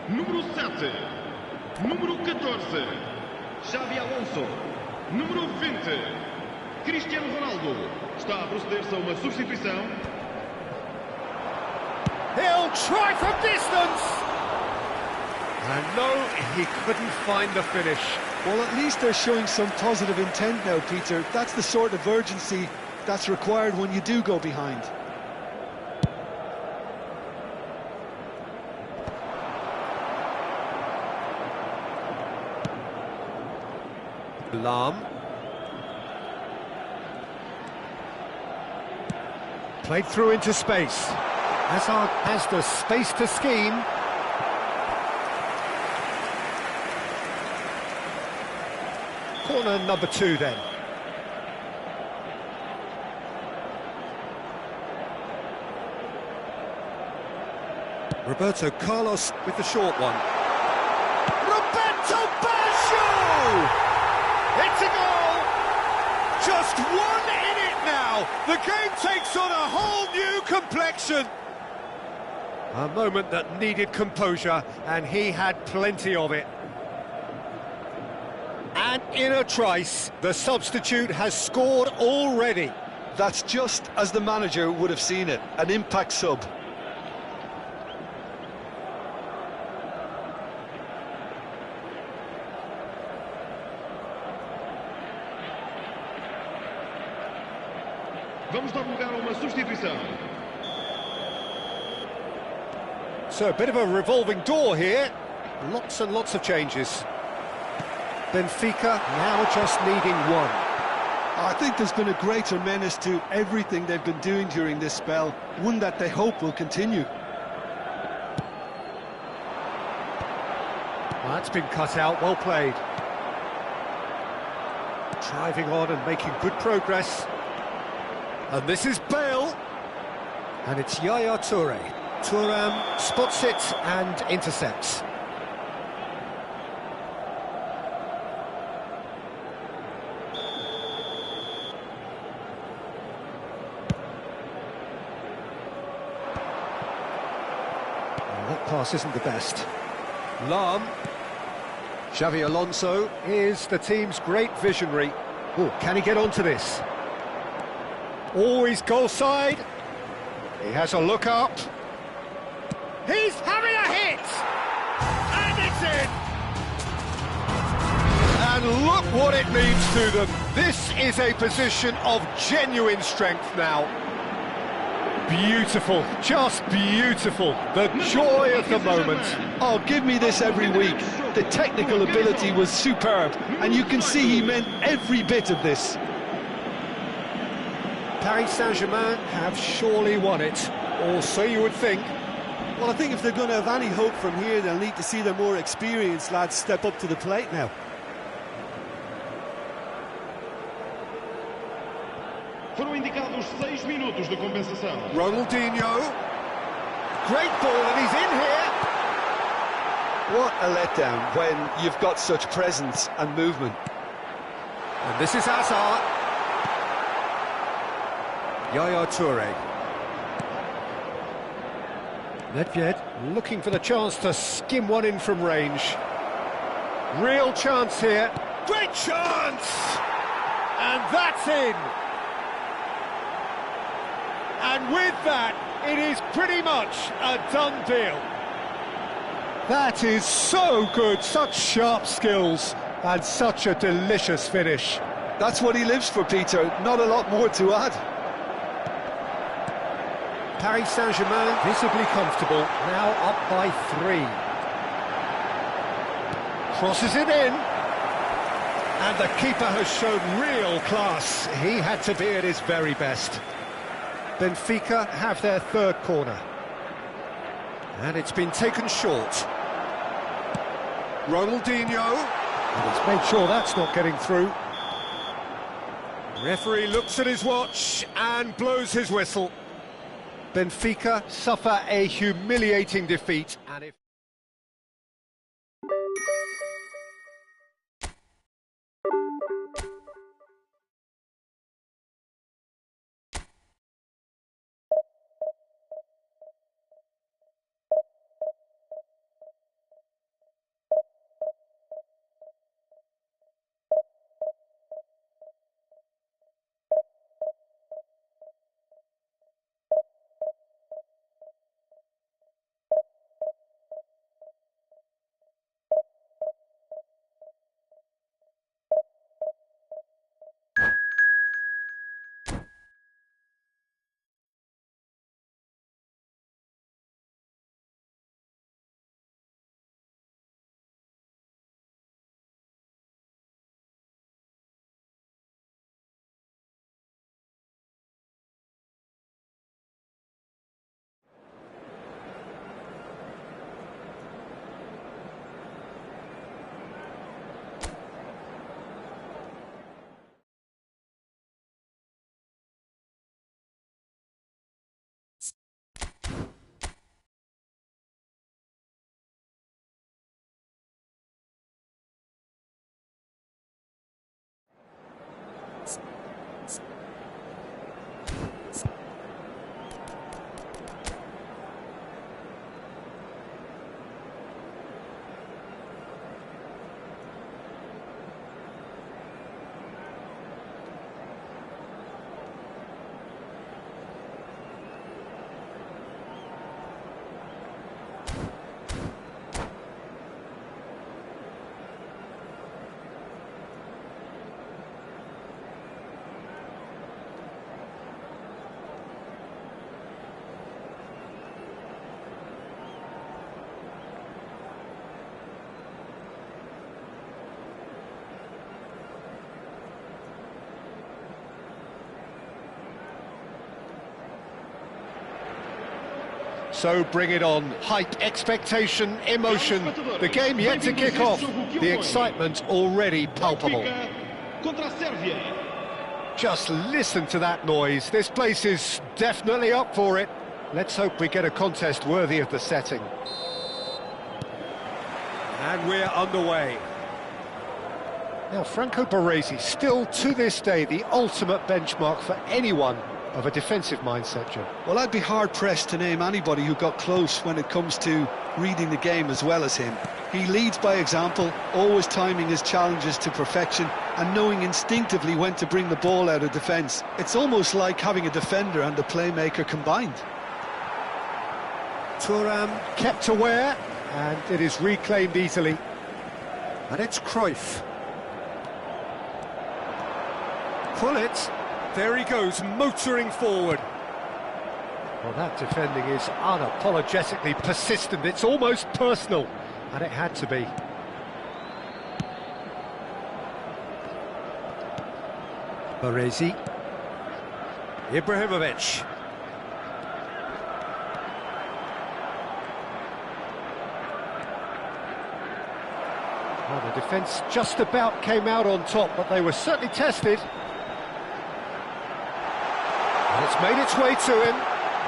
Número 7. Número 14. Xavi Alonso. Número 20. Cristiano Ronaldo está a proceder-se a uma substituição. He'll try from distance! And no, he couldn't find the finish. Well, at least they're showing some positive intent now, Peter. That's the sort of urgency that's required when you do go behind. Lahm. Played through into space. Hazard has the space to scheme. Corner number 2 then. Roberto Carlos with the short one. Roberto Baggio! It's a goal! Just 1 in it now! The game takes on a whole new complexion! A moment that needed composure, and he had plenty of it. And in a trice, the substitute has scored already. That's just as the manager would have seen it, an impact sub. Vamos dar lugar a uma substituição. So a bit of a revolving door here. Lots and lots of changes. Benfica now just needing 1. I think there's been a greater menace to everything they've been doing during this spell, one that they hope will continue. Well, that's been cut out, well played. Driving on and making good progress. And this is Bale. And it's Yaya Toure. Thuram spots it and intercepts. That pass isn't the best. Lahm. Xavi Alonso is the team's great visionary. Oh, can he get onto this? Oh, he's goal side. He has a look up. He's having a hit! And it's in! And look what it means to them. This is a position of genuine strength now. Beautiful, just beautiful. The joy of the moment. Oh, give me this every week. The technical ability was superb, and you can see he meant every bit of this. Paris Saint-Germain have surely won it, or so you would think. Well, I think if they're going to have any hope from here, they'll need to see their more experienced lads step up to the plate now. Foram indicados 6 minutos de compensação. Ronaldinho. Great ball, and he's in here. What a letdown when you've got such presence and movement. And this is Hazard. Yaya Toure. Nedved looking for the chance to skim one in from range. Real chance here. Great chance! And that's in! And with that, it is pretty much a done deal. That is so good, such sharp skills, and such a delicious finish. That's what he lives for, Peter, not a lot more to add. Paris Saint-Germain visibly comfortable, now up by 3. Crosses it in. And the keeper has shown real class. He had to be at his very best. Benfica have their 3rd corner. And it's been taken short. Ronaldinho. And he's made sure that's not getting through. Referee looks at his watch and blows his whistle. Benfica suffer a humiliating defeat, and if So bring it on. Hype, expectation, emotion. The game yet to kick off. The excitement already palpable. Contra a Sérvia. Just listen to that noise. This place is definitely up for it. Let's hope we get a contest worthy of the setting. And we're underway. Now, Franco Baresi, still to this day, the ultimate benchmark for anyone of a defensive mindset, Jim. Well, I'd be hard-pressed to name anybody who got close when it comes to reading the game as well as him. He leads by example, always timing his challenges to perfection and knowing instinctively when to bring the ball out of defence. It's almost like having a defender and a playmaker combined. Thuram kept aware, and it is reclaimed easily. And it's Cruyff. Pull it. There he goes, motoring forward. Well, that defending is unapologetically persistent. It's almost personal, and it had to be. Baresi. Ibrahimovic. Well, the defence just about came out on top, but they were certainly tested. And it's made its way to him.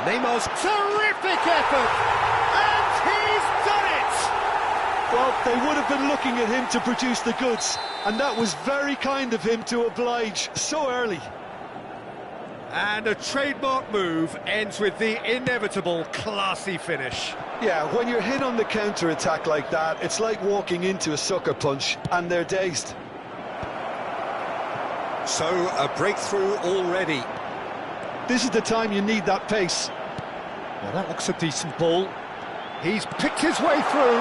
Neymar's terrific effort, and he's done it! Well, they would have been looking at him to produce the goods, and that was very kind of him to oblige so early. And a trademark move ends with the inevitable classy finish. Yeah, when you're hit on the counter-attack like that, it's like walking into a sucker punch, and they're dazed. So, a breakthrough already. This is the time you need that pace. Well, that looks a decent ball. He's picked his way through.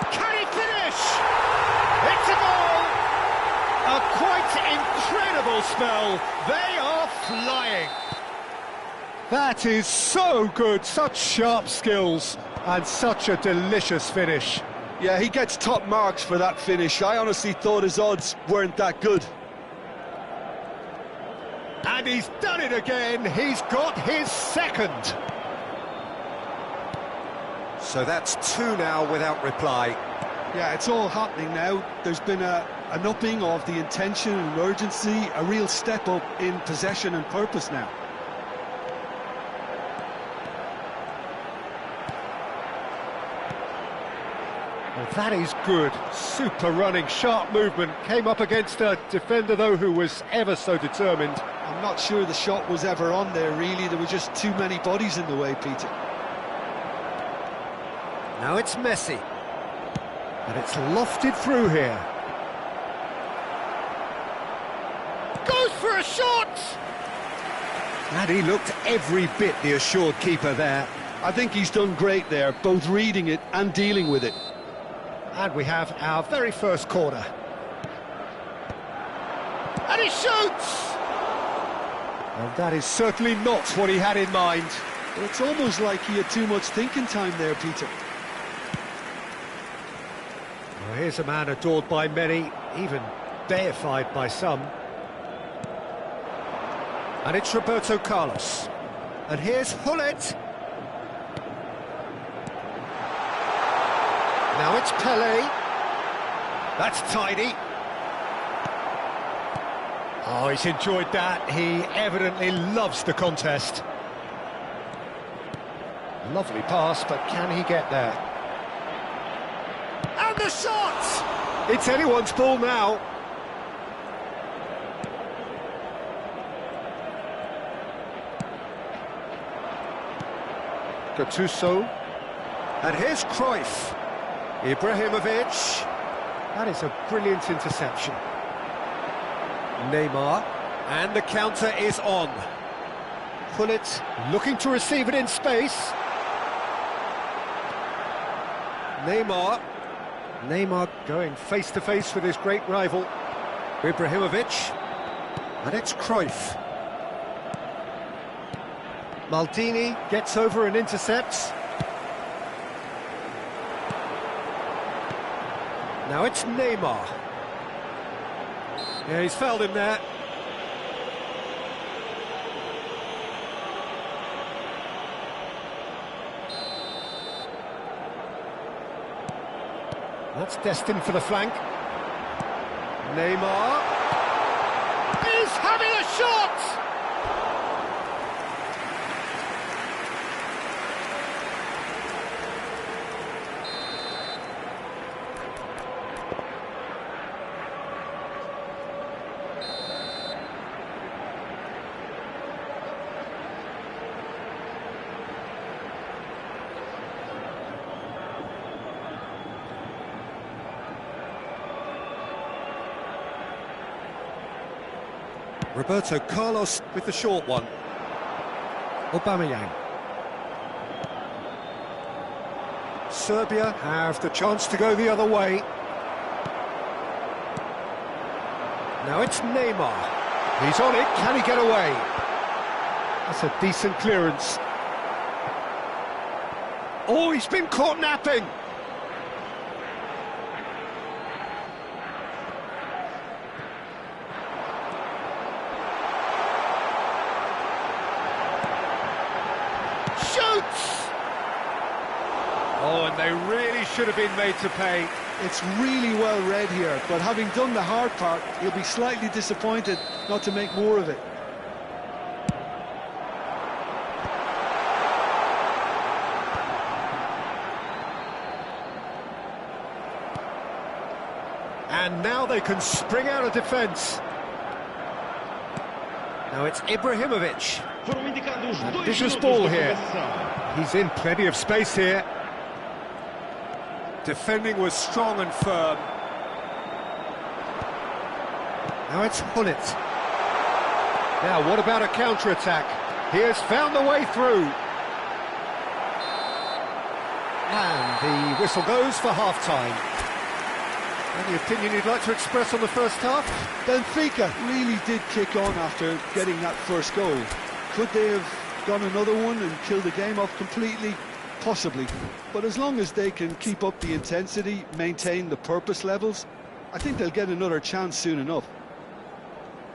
Can he finish? It's a goal! A quite incredible spell. They are flying. That is so good. Such sharp skills and such a delicious finish. Yeah, he gets top marks for that finish. I honestly thought his odds weren't that good. And he's done it again. He's got his second. So that's two now without reply. Yeah, it's all happening now. There's been an upping of the intention and urgency, a real step up in possession and purpose now. Well, that is good. Super running, sharp movement. Came up against a defender, though, who was ever so determined. I'm not sure the shot was ever on there, really. There were just too many bodies in the way, Peter. Now it's Messi. And it's lofted through here. Goes for a shot! And he looked every bit the assured keeper there. I think he's done great there, both reading it and dealing with it. And we have our very first corner. And he shoots! And that is certainly not what he had in mind. Well, it's almost like he had too much thinking time there, Peter. Well, here's a man adored by many, even deified by some. And it's Roberto Carlos. And here's Hullet. Now it's Pelé. That's tidy. Oh, he's enjoyed that. He evidently loves the contest. Lovely pass, but can he get there? And the shot! It's anyone's ball now. Gattuso. And here's Cruyff. Ibrahimovic. That is a brilliant interception. Neymar. And the counter is on. Hullet looking to receive it in space. Neymar. Neymar going face-to-face with his great rival. Ibrahimovic. And it's Cruyff. Maldini gets over and intercepts. Now it's Neymar. Yeah, he's fouled him there. That's destined for the flank. Neymar is having a shot! Roberto Carlos with the short one. Aubameyang. Serbia have the chance to go the other way. Now it's Neymar. He's on it, can he get away? That's a decent clearance. Oh, he's been caught napping! Oh, and they really should have been made to pay. It's really well read here, but having done the hard part, he'll be slightly disappointed not to make more of it. And now they can spring out of defence. Now it's Ibrahimovic. Ambitious ball here. He's in plenty of space here. Defending was strong and firm. Now it's Hullet. Now what about a counter-attack? He has found the way through. And the whistle goes for half-time. Any opinion you'd like to express on the first half? Benfica really did kick on after getting that first goal. Could they have gone another one and killed the game off completely? Possibly. But as long as they can keep up the intensity, maintain the purpose levels, I think they'll get another chance soon enough.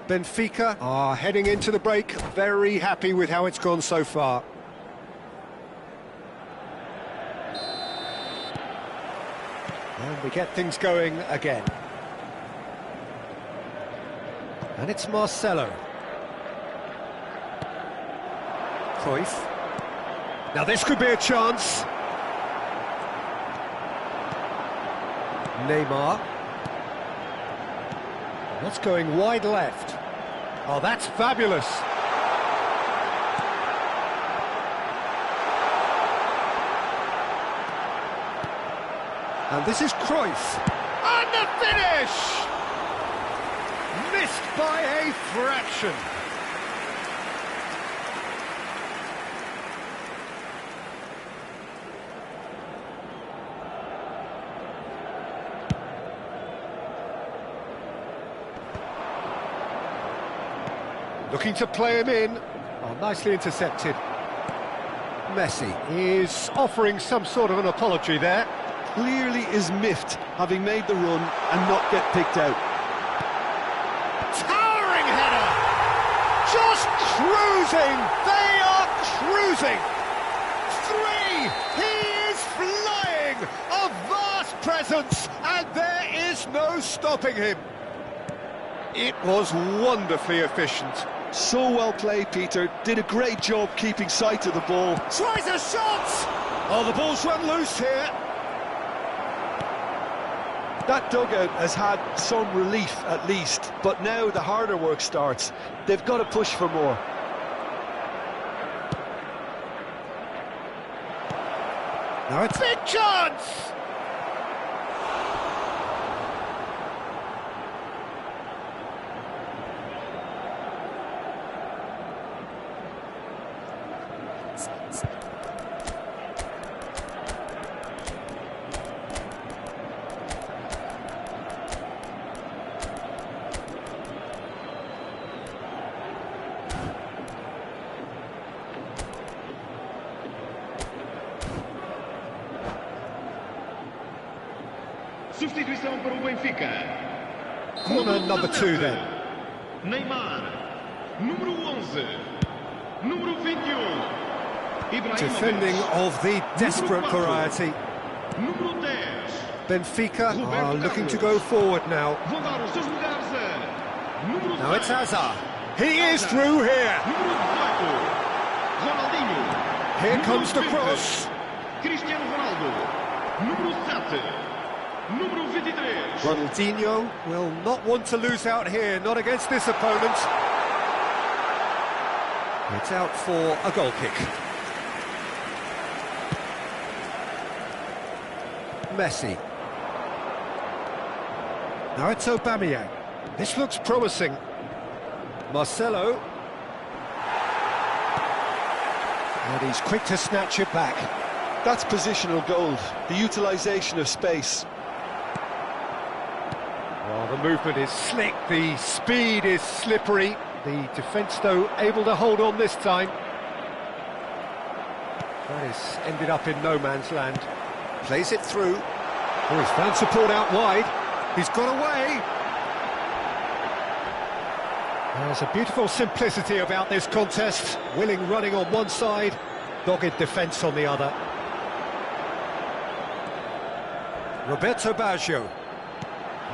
Benfica are heading into the break, very happy with how it's gone so far. And we get things going again. And it's Marcelo. Cruyff. Now this could be a chance. Neymar. That's going wide left. Oh, that's fabulous. And this is Cruyff. And the finish! Missed by a fraction. Looking to play him in. Oh, nicely intercepted. Messi is offering some sort of an apology there. Clearly is miffed, having made the run and not get picked out. Towering header! Just cruising! They are cruising! 3! He is flying! A vast presence, and there is no stopping him. It was wonderfully efficient. So well played, Peter. Did a great job keeping sight of the ball. Tries a shot! Oh, the ball's run loose here. That dugout has had some relief, at least, but now the harder work starts. They've got to push for more. Now it's a chance! Substituição para o Benfica. Corner number 2 then. Neymar. Número 11. Número 21. Ibrahimovic. Defending of the desperate variety. Número 10. Benfica are looking to go forward now. Vão dar os seus lugares a número Now it's 6, Hazard. He is through here. número 18, Ronaldinho. Here Número comes the 20, cross. Cristiano Ronaldo. Número 7, número 23. Ronaldinho will not want to lose out here, not against this opponent. It's out for a goal kick. Messi. Now it's Aubameyang. This looks promising. Marcelo. And he's quick to snatch it back. That's positional gold, the utilisation of space. Well, the movement is slick, the speed is slippery. The defence, though, able to hold on this time. That has ended up in no man's land. Plays it through. Oh, he's found support out wide. He's got away. There's a beautiful simplicity about this contest. Willing running on one side, dogged defence on the other. Roberto Baggio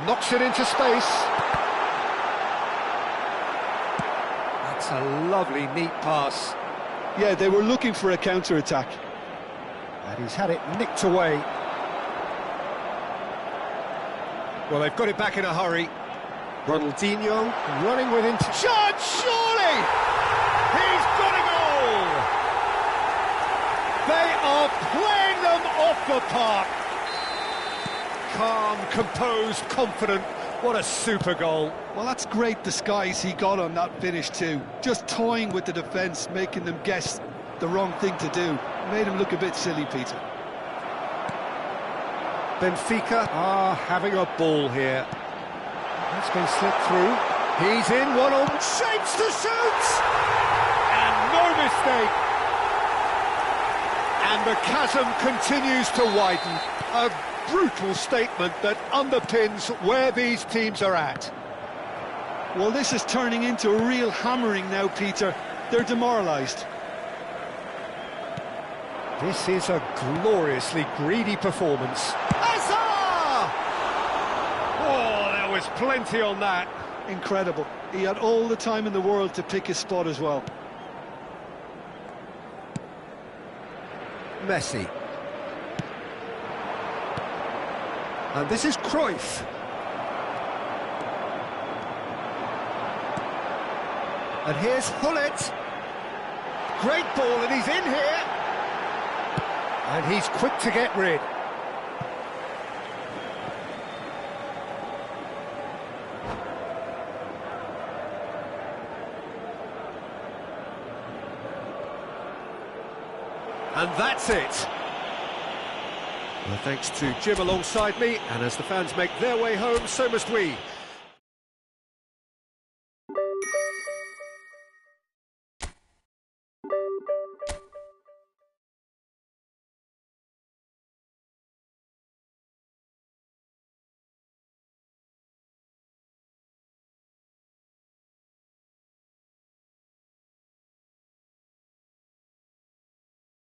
knocks it into space. That's a lovely, neat pass. Yeah, they were looking for a counter-attack. And he's had it nicked away. Well, they've got it back in a hurry. Ronaldinho running with chance, surely! He's got a goal! They are playing them off the park. Calm, composed, confident. What a super goal. Well, that's great disguise he got on that finish too. Just toying with the defence, making them guess the wrong thing to do. Made him look a bit silly, Peter. Benfica are having a ball here. That's been slipped through. He's in, one on, shapes to shoot! And no mistake! And the chasm continues to widen. A brutal statement that underpins where these teams are at. Well, this is turning into a real hammering now, Peter. They're demoralised. This is a gloriously greedy performance. Hazard! Oh, there was plenty on that. Incredible. He had all the time in the world to pick his spot as well. Messi. And this is Cruyff. And here's Hullet. Great ball, and he's in here. And he's quick to get rid. And that's it. Well, thanks to Jim alongside me, and as the fans make their way home, so must we.